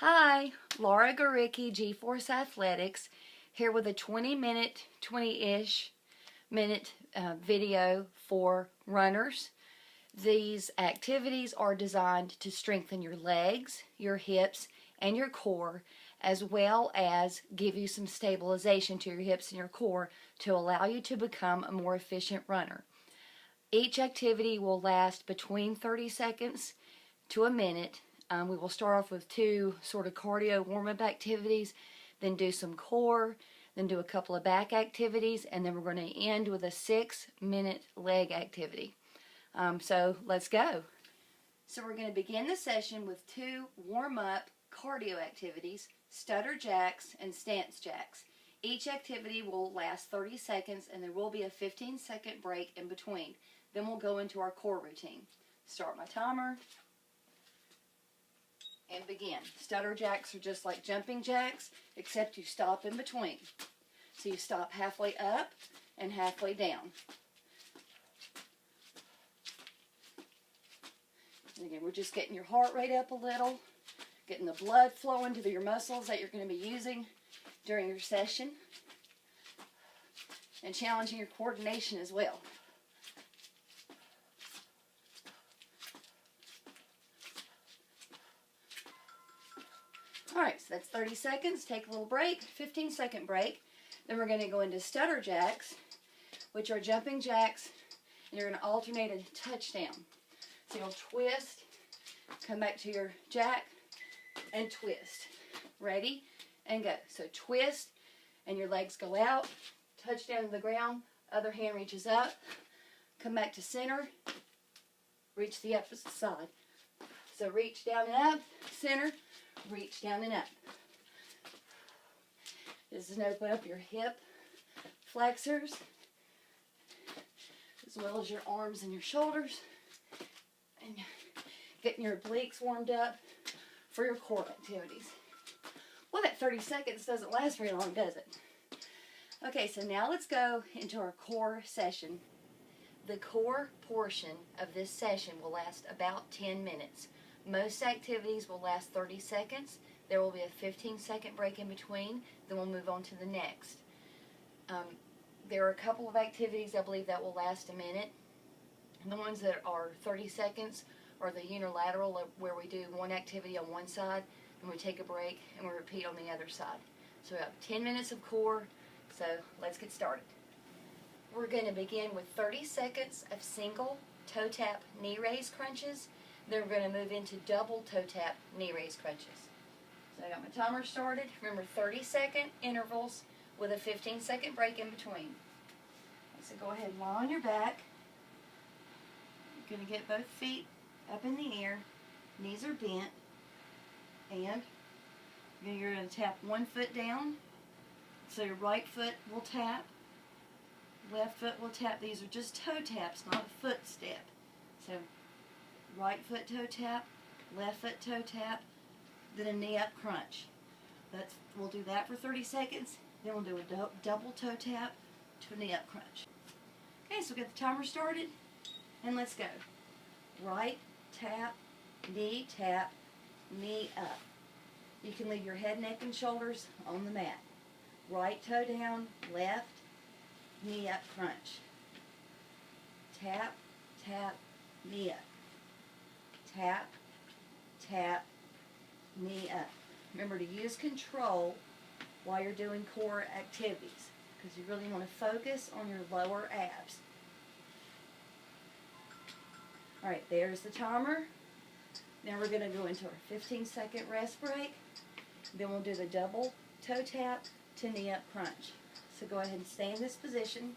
Hi, Laura Garicki, G-Force Athletics, here with a 20-ish minute video for runners. These activities are designed to strengthen your legs, your hips, and your core, as well as give you some stabilization to your hips and your core to allow you to become a more efficient runner. Each activity will last between 30 seconds to a minute. We will start off with two sort of cardio warm-up activities, then do some core, then do a couple of back activities, and then we're going to end with a 6-minute leg activity. So let's go. So we're going to begin the session with two warm-up cardio activities, stutter jacks and stance jacks. Each activity will last 30 seconds and there will be a 15-second break in between. Then we'll go into our core routine. Start my timer and begin. Stutter jacks are just like jumping jacks, except you stop in between. So you stop halfway up and halfway down. And again, we're just getting your heart rate up a little, getting the blood flowing to your muscles that you're going to be using during your session, and challenging your coordination as well. Alright, so that's 30 seconds. Take a little break, 15-second break. Then we're going to go into stutter jacks, which are jumping jacks, and you're going to alternate a touchdown. So you'll twist, come back to your jack, and twist. Ready? And go. So twist, and your legs go out, touch down to the ground, other hand reaches up, come back to center, reach the opposite side. So reach down and up, center, reach down and up. This is to open up your hip flexors, as well as your arms and your shoulders, and getting your obliques warmed up for your core activities. Well, that 30 seconds doesn't last very long, does it? Okay, so now let's go into our core session. The core portion of this session will last about 10 minutes. Most activities will last 30 seconds. There will be a 15-second break in between. Then we'll move on to the next. There are a couple of activities I believe that will last a minute. The ones that are 30 seconds are the unilateral, where we do one activity on one side, and we take a break, and we repeat on the other side. So we have 10 minutes of core, so let's get started. We're going to begin with 30 seconds of single toe tap knee raise crunches. Then we're going to move into double toe tap knee raise crunches. So I got my timer started. Remember, 30-second intervals with a 15-second break in between. So go ahead and lie on your back. You're going to get both feet up in the air. Knees are bent. And you're going to tap one foot down. So your right foot will tap. Left foot will tap. These are just toe taps, not a foot step. So right foot toe tap, left foot toe tap, then a knee up crunch. We'll do that for 30 seconds. Then we'll do a double toe tap to a knee up crunch. Okay, so get the timer started, and let's go. Right tap, knee up. You can leave your head, neck, and shoulders on the mat. Right toe down, left, knee up crunch. Tap, tap, knee up. Tap, tap, knee up. Remember to use control while you're doing core activities, because you really want to focus on your lower abs. Alright, there's the timer. Now we're going to go into our 15-second rest break. Then we'll do the double toe tap to knee up crunch. So go ahead and stay in this position.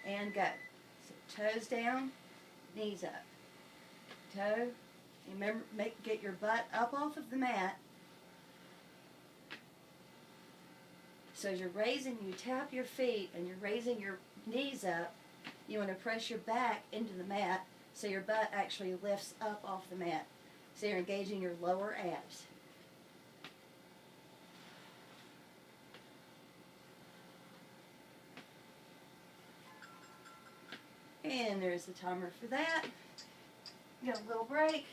And go. So toes down, knees up. Toe. Remember, get your butt up off of the mat. So as you're raising, you tap your feet and you're raising your knees up. You want to press your back into the mat so your butt actually lifts up off the mat. So you're engaging your lower abs. And there's the timer for that. Got a little break.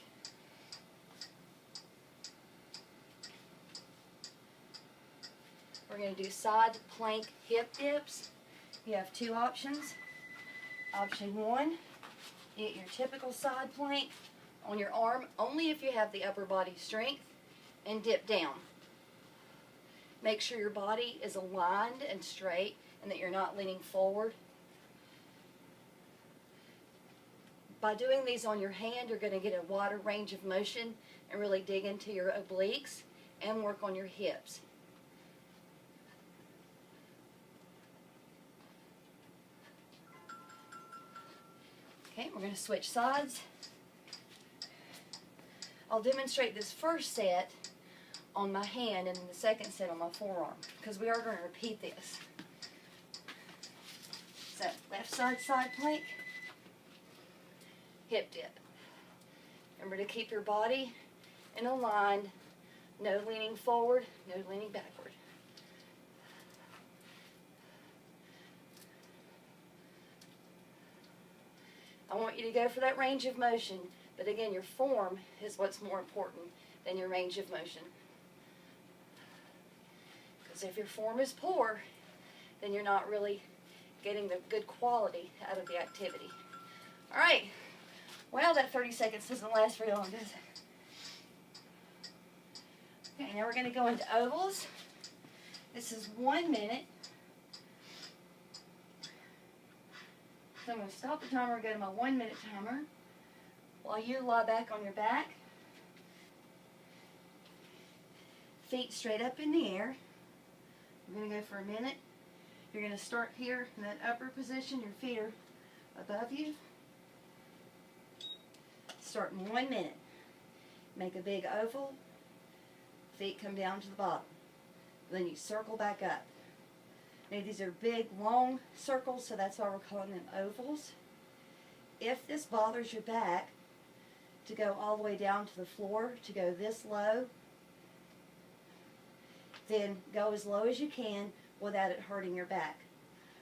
We're going to do side plank hip dips. You have two options. Option one, you get your typical side plank on your arm, only if you have the upper body strength, and dip down. Make sure your body is aligned and straight and that you're not leaning forward. By doing these on your hand, you're going to get a wider range of motion and really dig into your obliques and work on your hips. Okay, we're going to switch sides. I'll demonstrate this first set on my hand and then the second set on my forearm, because we are going to repeat this. So, left side plank, hip dip. Remember to keep your body in a line, no leaning forward, no leaning backward. I want you to go for that range of motion, but again, your form is what's more important than your range of motion. Because if your form is poor, then you're not really getting the good quality out of the activity. All right. Well, that 30 seconds doesn't last very long, does it? Okay, now we're going to go into ovals. This is 1 minute. So I'm going to stop the timer and go to my 1 minute timer while you lie back on your back. Feet straight up in the air. We're going to go for a minute. You're going to start here in that upper position. Your feet are above you. Start in 1 minute. Make a big oval. Feet come down to the bottom. Then you circle back up. Now these are big, long circles, so that's why we're calling them ovals. If this bothers your back, to go all the way down to the floor, to go this low, then go as low as you can without it hurting your back.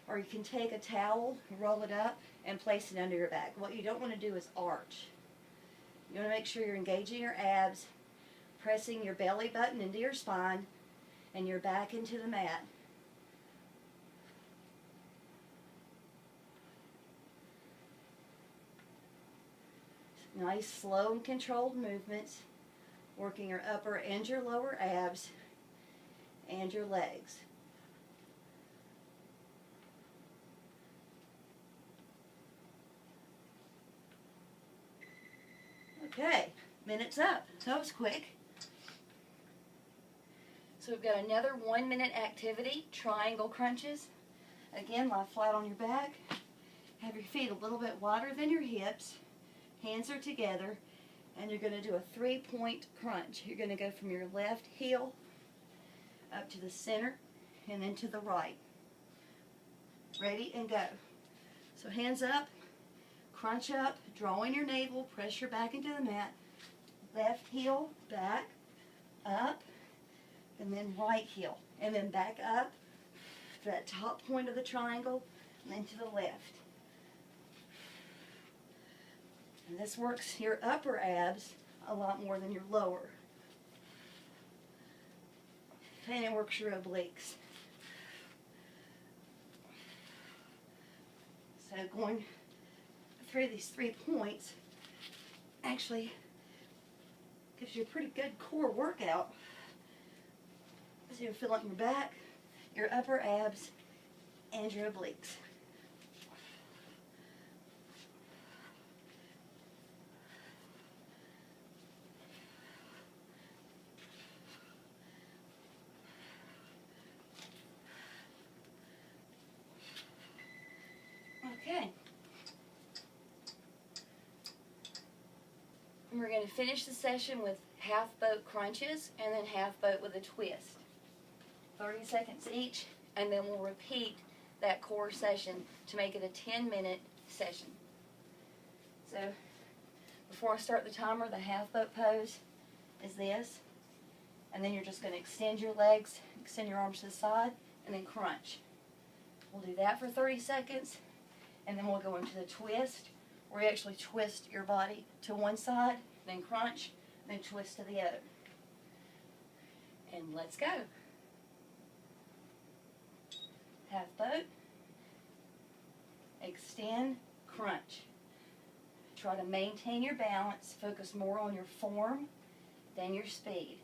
Or you can take a towel, roll it up, and place it under your back. What you don't want to do is arch. You want to make sure you're engaging your abs, pressing your belly button into your spine, and your back into the mat. Nice, slow and controlled movements, working your upper and your lower abs and your legs. Okay, minute's up. That was quick. So we've got another 1 minute activity, triangle crunches. Again, lie flat on your back. Have your feet a little bit wider than your hips. Hands are together, and you're going to do a 3-point crunch. You're going to go from your left heel up to the center and then to the right. Ready and go. So hands up, crunch up, drawing your navel, press your back into the mat. Left heel, back, up, and then right heel. And then back up to that top point of the triangle, and then to the left. And this works your upper abs a lot more than your lower. And it works your obliques. So going through these 3 points actually gives you a pretty good core workout. So you're filling your back, your upper abs, and your obliques. Okay. And we're going to finish the session with half boat crunches and then half boat with a twist. 30 seconds each, and then we'll repeat that core session to make it a 10-minute session. So before I start the timer, the half boat pose is this, and then you're just going to extend your legs, extend your arms to the side, and then crunch. We'll do that for 30 seconds, and then we'll go into the twist, where you actually twist your body to one side, then crunch, then twist to the other. And let's go. half boat, extend, crunch. Try to maintain your balance, focus more on your form than your speed.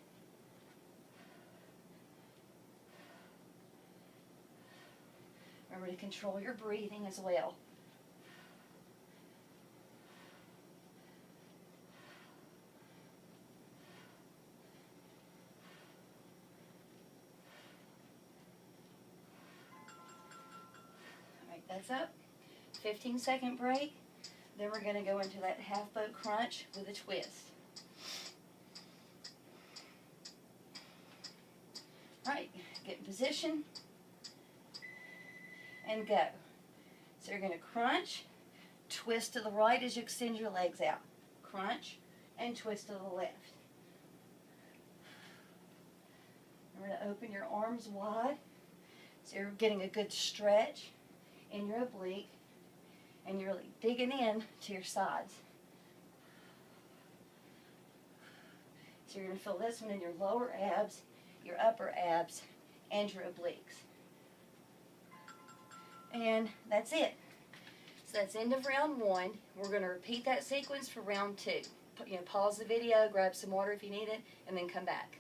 Remember to control your breathing as well. Alright, that's up. 15-second break. Then we're going to go into that half boat crunch with a twist. Alright, get in position and go. So you're going to crunch, twist to the right as you extend your legs out. Crunch and twist to the left. Remember to open your arms wide so you're getting a good stretch in your oblique and you're really digging in to your sides. So you're going to feel this one in your lower abs, your upper abs, and your obliques. And that's it. So that's end of round 1. We're going to repeat that sequence for round 2. Pause the video, grab some water if you need it, and then come back.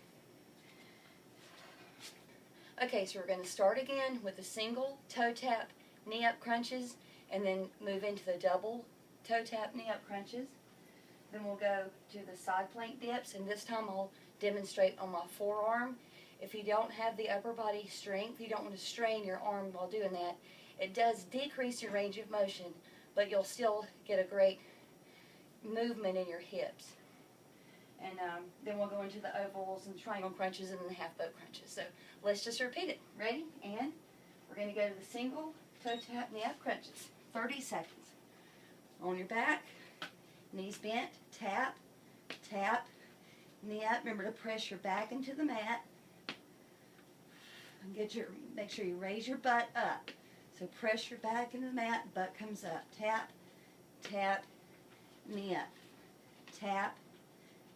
Okay, so we're going to start again with a single toe tap, knee up crunches, and then move into the double toe tap, knee up crunches. Then we'll go to the side plank dips, and this time I'll demonstrate on my forearm. If you don't have the upper body strength, you don't want to strain your arm while doing that. It does decrease your range of motion, but you'll still get a great movement in your hips. And then we'll go into the ovals and triangle crunches and then the half boat crunches. So let's just repeat it. Ready? And we're going to go to the single toe tap, knee up crunches. 30 seconds. On your back, knees bent, tap, tap, knee up. Remember to press your back into the mat. And make sure you raise your butt up. So press your back into the mat, butt comes up. Tap, tap, knee up. Tap,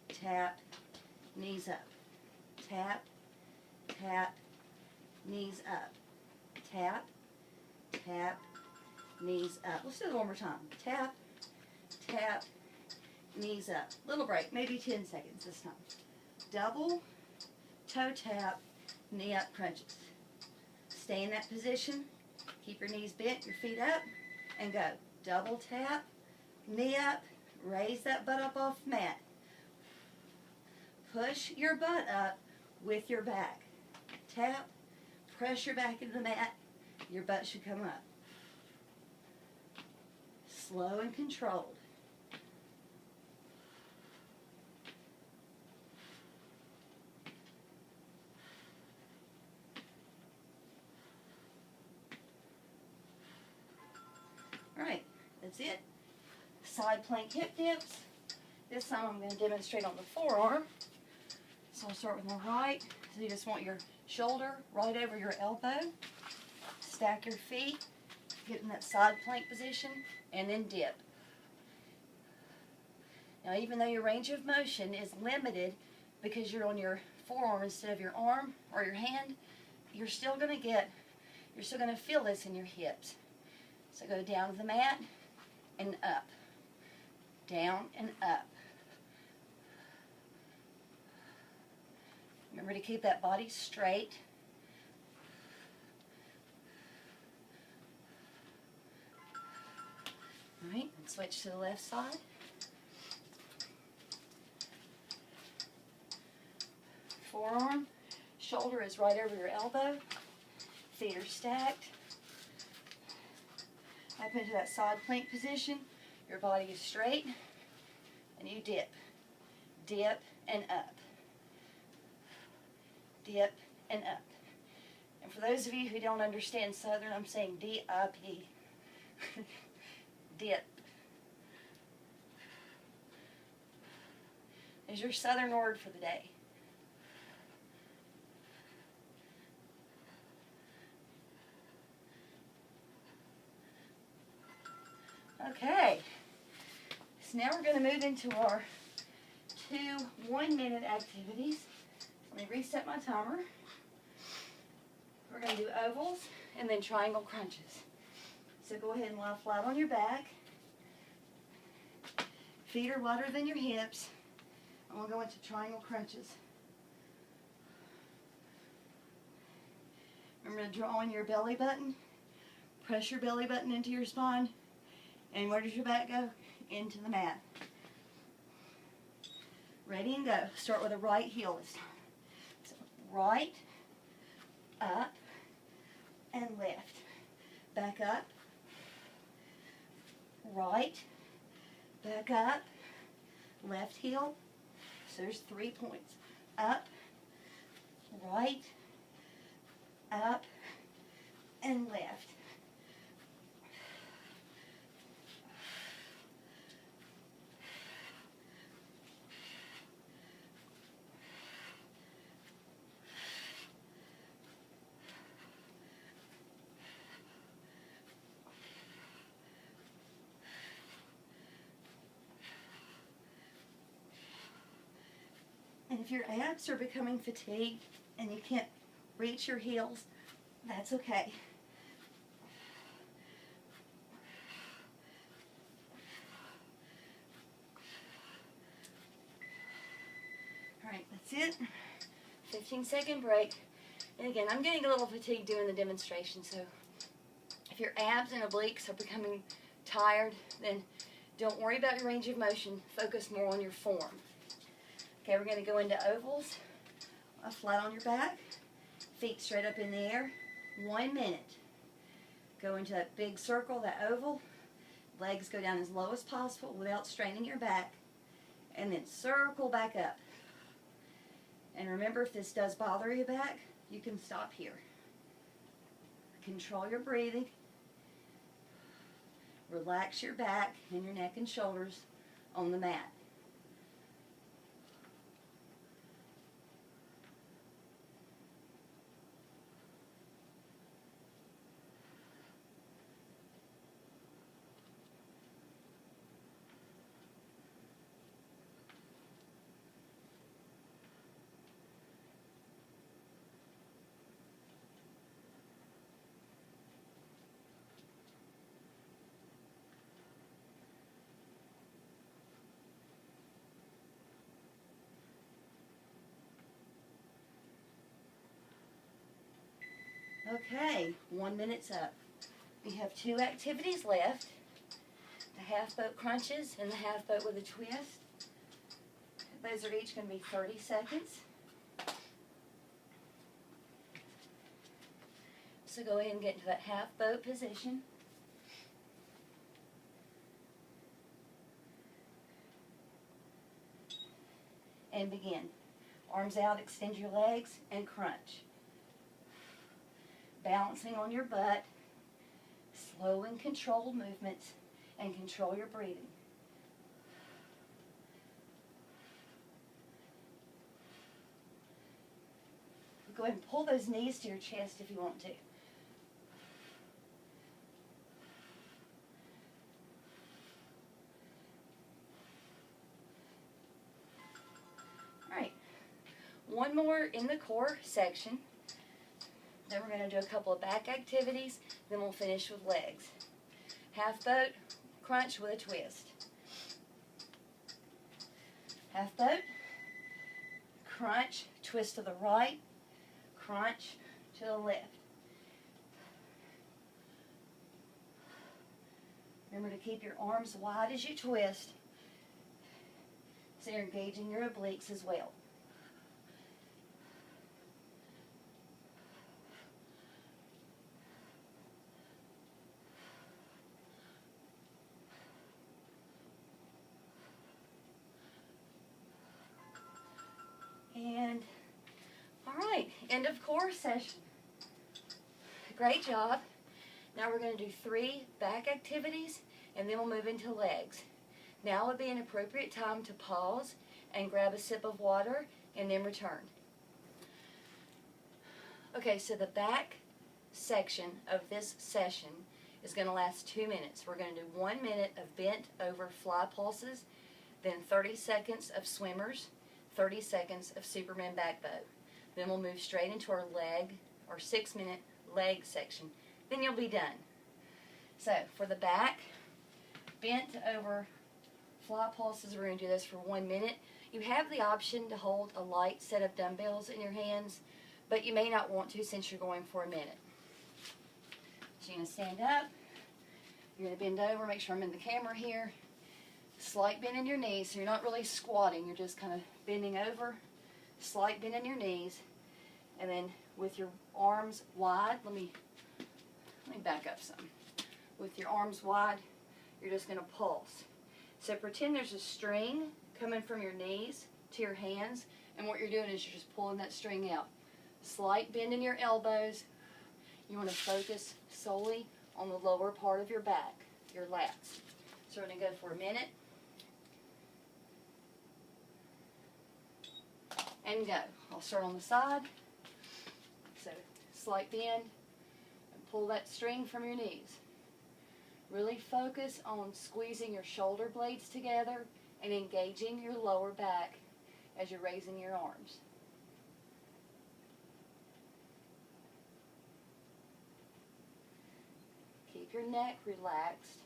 tap, knees up. Tap, tap, knees up. Tap, tap, knees up. Let's do it one more time. Tap, tap, knees up. Little break, maybe 10 seconds this time. Double toe tap, knee up crunches. Stay in that position. Keep your knees bent, your feet up, and go. Double tap, knee up, raise that butt up off the mat. Push your butt up with your back. Tap, press your back into the mat, your butt should come up. Slow and controlled. Alright, that's it. Side plank hip dips. This time I'm going to demonstrate on the forearm. So I'll start with my right. So you just want your shoulder right over your elbow. Stack your feet. Get in that side plank position. And then dip. Now even though your range of motion is limited because you're on your forearm instead of your arm or your hand, you're still going to feel this in your hips. So go down to the mat and up. Down and up. Remember to keep that body straight. Alright, and switch to the left side. Forearm, shoulder is right over your elbow. Feet are stacked. Up into that side plank position. Your body is straight. And you dip. Dip and up. Dip and up. And for those of you who don't understand Southern, I'm saying D-I-P. Dip. Is your Southern word for the day. Okay, so now we're going to move into our 2 1-minute activities. Let me reset my timer. We're going to do ovals and then triangle crunches. So go ahead and lie flat on your back. Feet are wider than your hips. And we'll go into triangle crunches. Remember to draw on your belly button. Press your belly button into your spine. And where does your back go? Into the mat. Ready and go. Start with a right heel this time. So right, up, and left. Back up, right, back up, left heel. So there's 3 points. Up, right, up, and left. And if your abs are becoming fatigued and you can't reach your heels, that's okay. All right, that's it. 15-second break. And again, I'm getting a little fatigued doing the demonstration, so if your abs and obliques are becoming tired, then don't worry about your range of motion. Focus more on your form. Okay, we're going to go into ovals. Flat on your back, feet straight up in the air. 1 minute. Go into that big circle, that oval. Legs go down as low as possible without straining your back. And then circle back up. And remember, if this does bother your back, you can stop here. Control your breathing. Relax your back and your neck and shoulders on the mat. Okay, 1 minute's up. We have 2 activities left. The half boat crunches and the half boat with a twist. Those are each going to be 30 seconds. So go ahead and get into that half boat position. And begin. Arms out, extend your legs, and crunch. Balancing on your butt, slow and controlled movements, and control your breathing. Go ahead and pull those knees to your chest if you want to. All right, one more in the core section. Then we're going to do a couple of back activities, then we'll finish with legs. Half boat, crunch with a twist. Half boat, crunch, twist to the right, crunch to the left. Remember to keep your arms wide as you twist, so you're engaging your obliques as well. And, all right, end of core session. Great job. Now we're going to do 3 back activities, and then we'll move into legs. Now would be an appropriate time to pause and grab a sip of water, and then return. Okay, so the back section of this session is going to last 2 minutes. We're going to do 1 minute of bent over fly pulses, then 30 seconds of swimmers, 30 seconds of Superman back bow. Then we'll move straight into our or 6-minute leg section. Then you'll be done. So for the back, bent over fly pulses, we're going to do this for 1 minute. You have the option to hold a light set of dumbbells in your hands, but you may not want to since you're going for a minute. So you're going to stand up, you're going to bend over, make sure I'm in the camera here. Slight bend in your knees, so you're not really squatting, you're just kind of bending over, slight bend in your knees, and then with your arms wide, let me back up some. With your arms wide, you're just going to pulse. So pretend there's a string coming from your knees to your hands, and what you're doing is you're just pulling that string out. Slight bend in your elbows. You want to focus solely on the lower part of your back, your lats. So we're going to go for a minute. And go. I'll start on the side. So slight bend and pull that string from your knees. Really focus on squeezing your shoulder blades together and engaging your lower back as you're raising your arms. Keep your neck relaxed.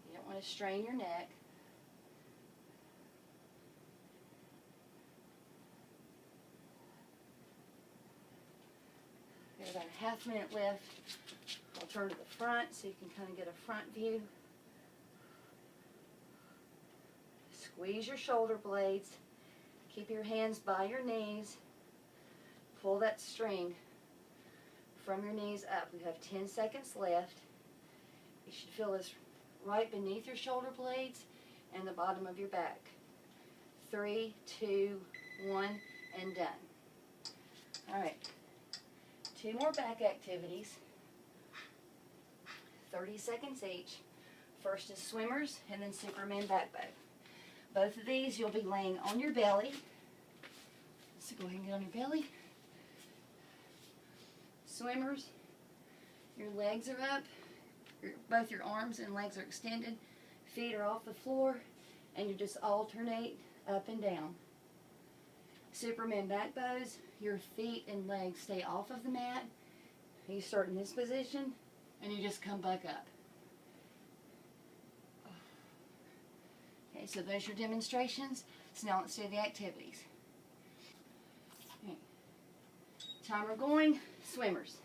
You don't want to strain your neck. There's about a half minute left. I'll turn to the front so you can kind of get a front view. Squeeze your shoulder blades. Keep your hands by your knees. Pull that string from your knees up. We have 10 seconds left. You should feel this right beneath your shoulder blades and the bottom of your back. 3, 2, 1, and done. All right. 2 more back activities. 30 seconds each. First is swimmers and then Superman backbow. Both of these you'll be laying on your belly. So go ahead and get on your belly. Swimmers, your legs are up, both your arms and legs are extended, feet are off the floor, and you just alternate up and down. Superman backbows, your feet and legs stay off of the mat. You start in this position, and you just come back up. Okay, so those are your demonstrations. So now let's do the activities. Okay. Timer going, swimmers.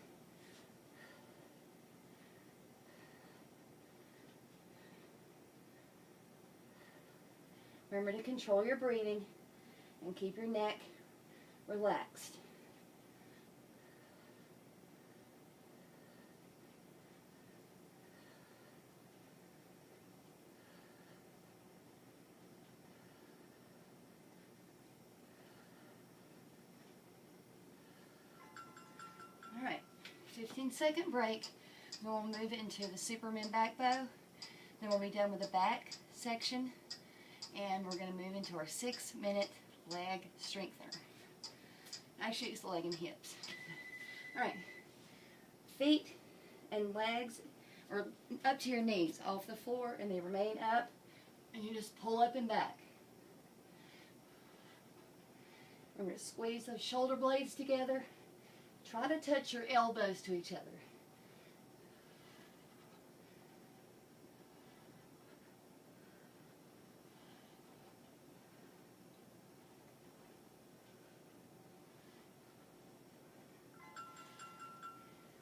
Remember to control your breathing and keep your neck relaxed. All right, 15-second break. Then we'll move into the Superman backbow. Then we'll be done with the back section, and we're going to move into our 6-minute leg strengthener. Actually, it's the leg and hips. All right, feet and legs are up to your knees off the floor, and they remain up, and you just pull up and back. Remember to squeeze those shoulder blades together. Try to touch your elbows to each other.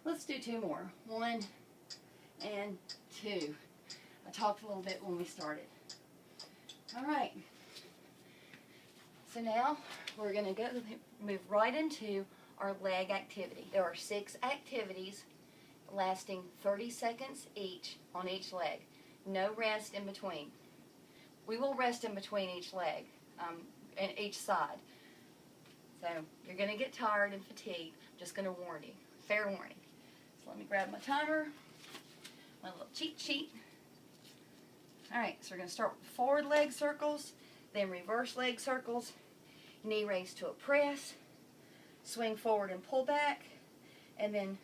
Let's do 2 more. 1 and 2. I talked a little bit when we started. All right. So now we're going to move right into our leg activity. There are 6 activities lasting 30 seconds each on each leg. No rest in between. We will rest in between each leg and each side. So you're going to get tired and fatigued. I'm just going to warn you. Fair warning. So let me grab my timer, my little cheat sheet. All right, so we're going to start with forward leg circles, then reverse leg circles, knee raise to a press, swing forward and pull back, and then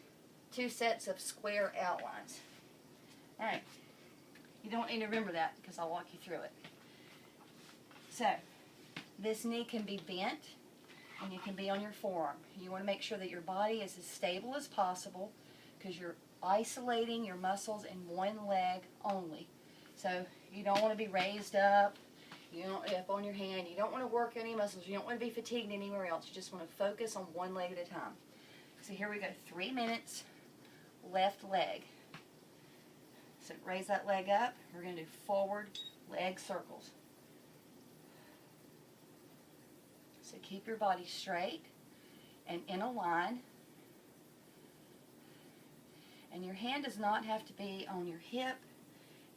2 sets of square outlines. All right, you don't need to remember that because I'll walk you through it. So this knee can be bent and you can be on your forearm. You want to make sure that your body is as stable as possible because you're isolating your muscles in one leg only. So you don't want to be raised up, you don't up on your hand, you don't want to work any muscles, you don't want to be fatigued anywhere else. You just want to focus on one leg at a time. So here we go, 3 minutes, left leg. So raise that leg up. We're going to do forward leg circles. So keep your body straight and in a line. And your hand does not have to be on your hip.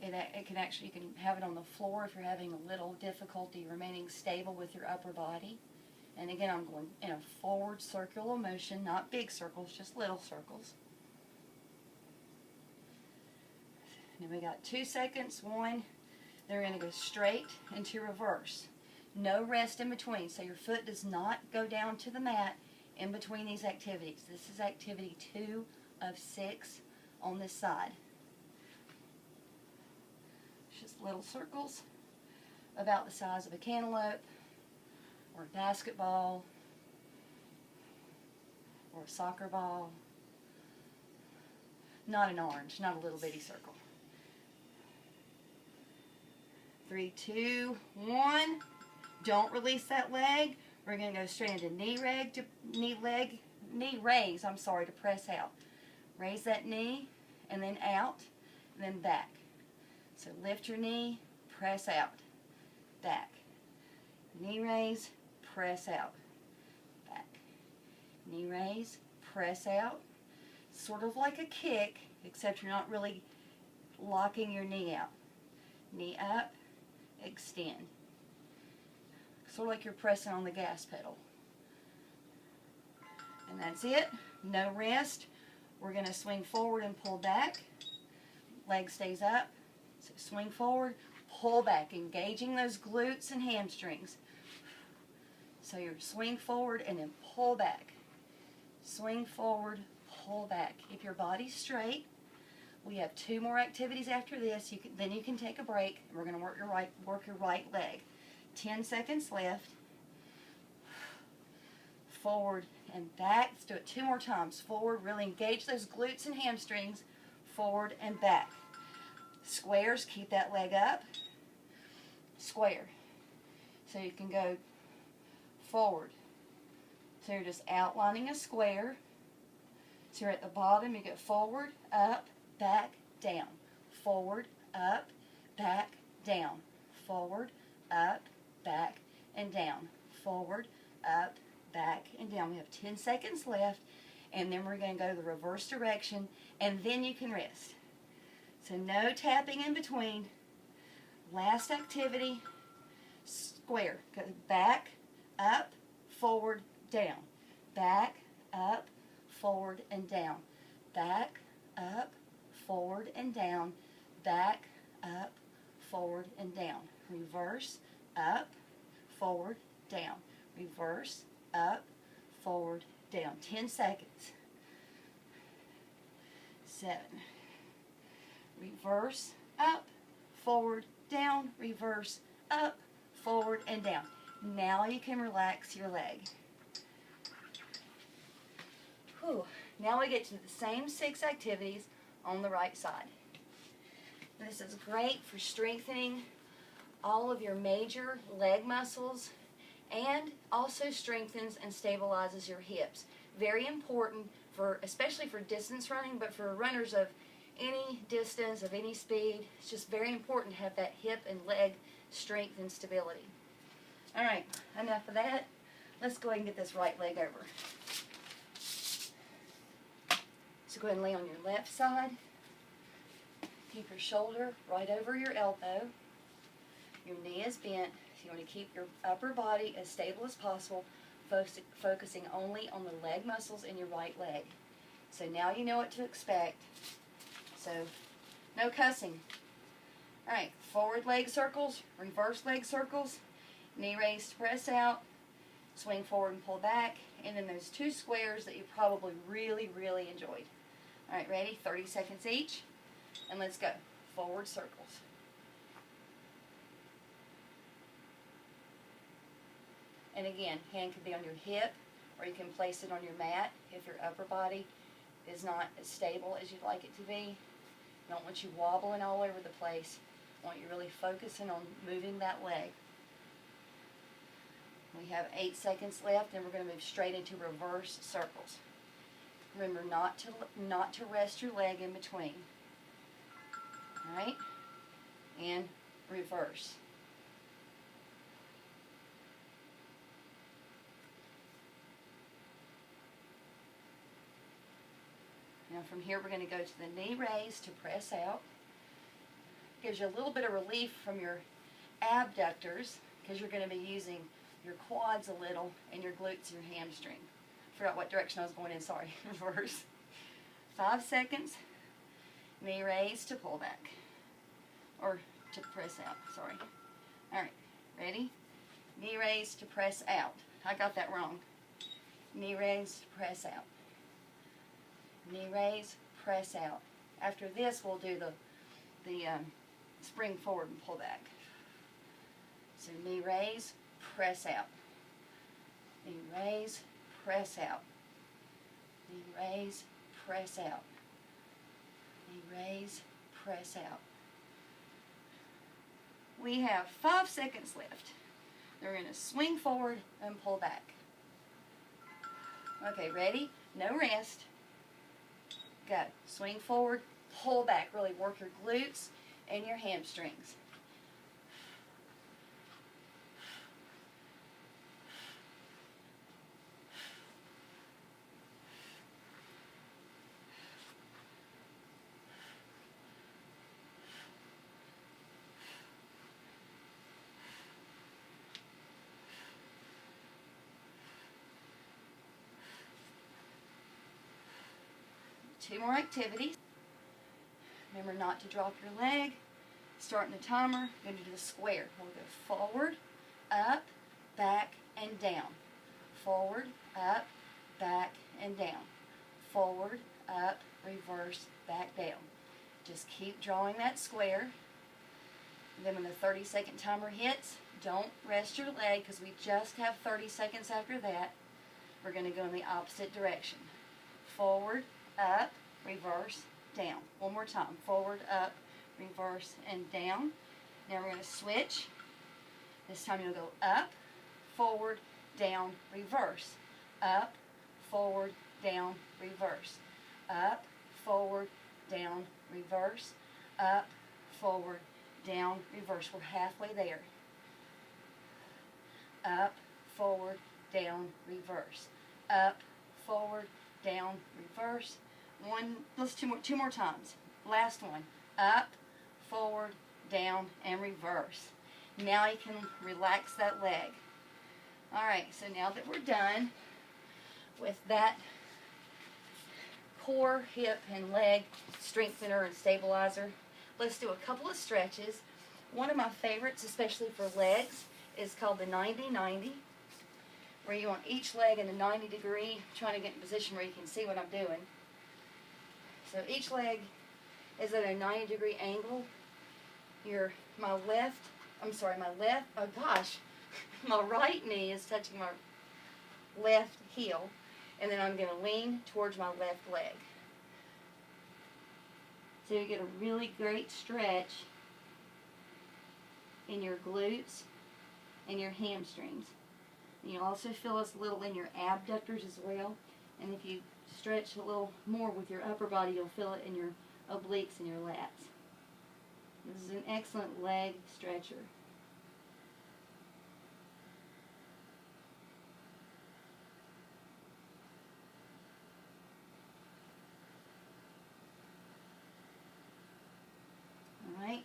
It can actually, you can have it on the floor if you're having a little difficulty remaining stable with your upper body. And again, I'm going in a forward circular motion, not big circles, just little circles. And we got 2 seconds. 1, they're going to go straight into reverse. No rest in between, so your foot does not go down to the mat in between these activities. This is activity 2 of 6 on this side. Just little circles about the size of a cantaloupe or a basketball or a soccer ball. Not an orange, not a little bitty circle. 3, 2, 1. Don't release that leg. We're going to go straight into knee raise, to press out. Raise that knee and then out and then back. So lift your knee, press out, back. Knee raise, press out, back. Knee raise, press out. Sort of like a kick, except you're not really locking your knee out. Knee up, extend. Sort of like you're pressing on the gas pedal. And that's it. No rest. We're going to swing forward and pull back. Leg stays up. So swing forward, pull back, engaging those glutes and hamstrings. So you're swing forward and then pull back. Swing forward, pull back. Keep your body straight. We have 2 more activities after this. Then you can take a break. We're going to work your right leg. 10 seconds left. Forward and back. Let's do it 2 more times. Forward, really engage those glutes and hamstrings. Forward and back. Squares, keep that leg up. Square. So you can go forward. So you're just outlining a square. So you're at the bottom, you get forward, up, back, down. Forward, up, back, down. Forward, up, back, and down. Forward, up, back, and down. We have 10 seconds left, and then we're going to go the reverse direction, and then you can rest. So no tapping in between. Last activity, square. Go back, up, forward, down. Back, up, forward, and down. Back, up, forward, and down. Back, up, forward, and down. Reverse, up, forward, down. Reverse, up, forward, down. 10 seconds. 7. Reverse, up, forward, down, reverse, up, forward, and down. Now you can relax your leg. Whew. Now we get to the same 6 activities on the right side. This is great for strengthening all of your major leg muscles and also strengthens and stabilizes your hips. Very important for, especially for distance running, but for runners of any distance, of any speed, it's just very important to have that hip and leg strength and stability. All right, enough of that. Let's go ahead and get this right leg over. So go ahead and lay on your left side. Keep your shoulder right over your elbow. Your knee is bent. You want to keep your upper body as stable as possible, focusing only on the leg muscles in your right leg. So now you know what to expect. So, no cussing. All right, forward leg circles, reverse leg circles, knee raise to press out, swing forward and pull back, and then those 2 squares that you probably really, really enjoyed. All right, ready? 30 seconds each, and let's go. Forward circles. And again, hand can be on your hip, or you can place it on your mat if your upper body is not as stable as you'd like it to be. I don't want you wobbling all over the place. I want you really focusing on moving that leg. We have 8 seconds left, and we're going to move straight into reverse circles. Remember not to rest your leg in between. All right? And reverse. Now from here we're going to go to the knee raise to press out. Gives you a little bit of relief from your abductors because you're going to be using your quads a little and your glutes and your hamstring. Forgot what direction I was going in, sorry. Reverse. 5 seconds. Knee raise to pull back. Or to press out, sorry. Alright, ready? Knee raise to press out. I got that wrong. Knee raise to press out. Knee raise, press out. After this, we'll do the spring forward and pull back. So knee raise, press out. Knee raise, press out. Knee raise, press out. Knee raise, press out. We have 5 seconds left. We're going to swing forward and pull back. Okay, ready? No rest. Go. Swing forward, pull back. Really work your glutes and your hamstrings. Two more activities. Remember not to drop your leg. Starting the timer, going to do the square. We'll go forward, up, back, and down. Forward, up, back, and down. Forward, up, reverse, back, down. Just keep drawing that square. And then when the 30-second timer hits, don't rest your leg because we just have 30 seconds after that. We're going to go in the opposite direction. Forward, up, reverse, down. One more time. Forward, up, reverse, and down. Now we're going to switch. This time you'll go up, forward, down, reverse. Up, forward, down, reverse. Up, forward, down, reverse. Up, forward, down, reverse. We're halfway there. Up, forward, down, reverse. Up, forward, down, reverse. Let's two more times. Last one. Up, forward, down, and reverse. Now you can relax that leg. Alright, so now that we're done with that core, hip, and leg strengthener and stabilizer, let's do a couple of stretches. One of my favorites, especially for legs, is called the 90-90, where you want each leg in a 90 degree, trying to get in a position where you can see what I'm doing. So each leg is at a 90 degree angle. My right knee is touching my left heel, and then I'm going to lean towards my left leg. So you get a really great stretch in your glutes and your hamstrings. And you'll also feel this a little in your abductors as well. And if you stretch a little more with your upper body, you'll feel it in your obliques and your lats. This is an excellent leg stretcher. Alright.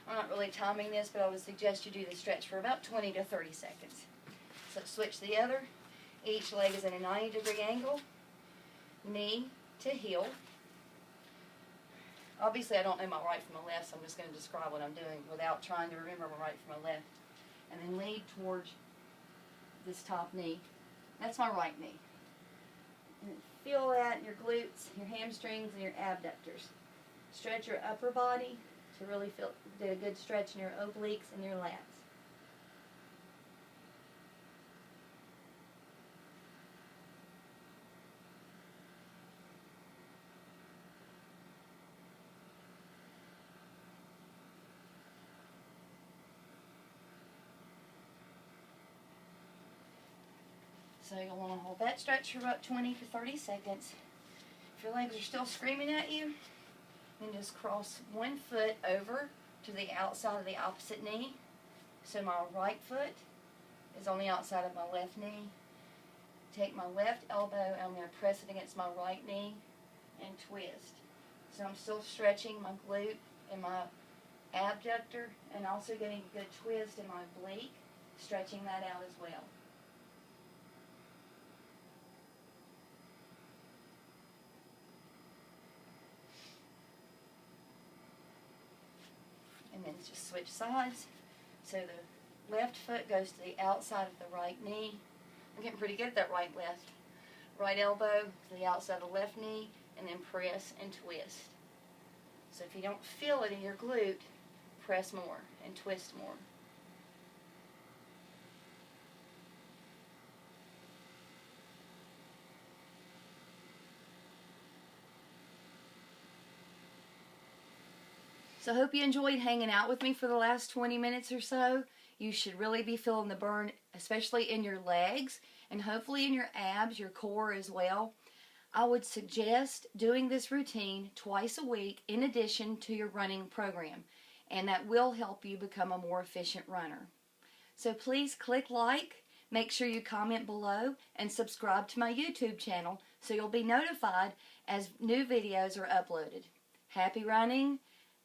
I'm not really timing this, but I would suggest you do the stretch for about 20 to 30 seconds. So switch the other. Each leg is at a 90 degree angle. Knee to heel. Obviously I don't know my right from my left, so I'm just going to describe what I'm doing without trying to remember my right from my left. And then lead towards this top knee. That's my right knee. And feel that in your glutes, your hamstrings, and your abductors. Stretch your upper body to really get a good stretch in your obliques and your lats. So you'll want to hold that stretch for about 20 to 30 seconds. If your legs are still screaming at you, then just cross one foot over to the outside of the opposite knee. So my right foot is on the outside of my left knee. Take my left elbow and I'm going to press it against my right knee and twist. So I'm still stretching my glute and my abductor and also getting a good twist in my oblique, stretching that out as well. And then just switch sides. So the left foot goes to the outside of the right knee. I'm getting pretty good at that right-left. Right elbow to the outside of the left knee, and then press and twist. So if you don't feel it in your glute, press more and twist more. So I hope you enjoyed hanging out with me for the last 20 minutes or so. You should really be feeling the burn, especially in your legs and hopefully in your abs, your core as well. I would suggest doing this routine twice a week in addition to your running program, and that will help you become a more efficient runner. So please click like, make sure you comment below, and subscribe to my YouTube channel so you'll be notified as new videos are uploaded. Happy running,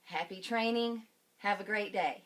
happy training, have a great day.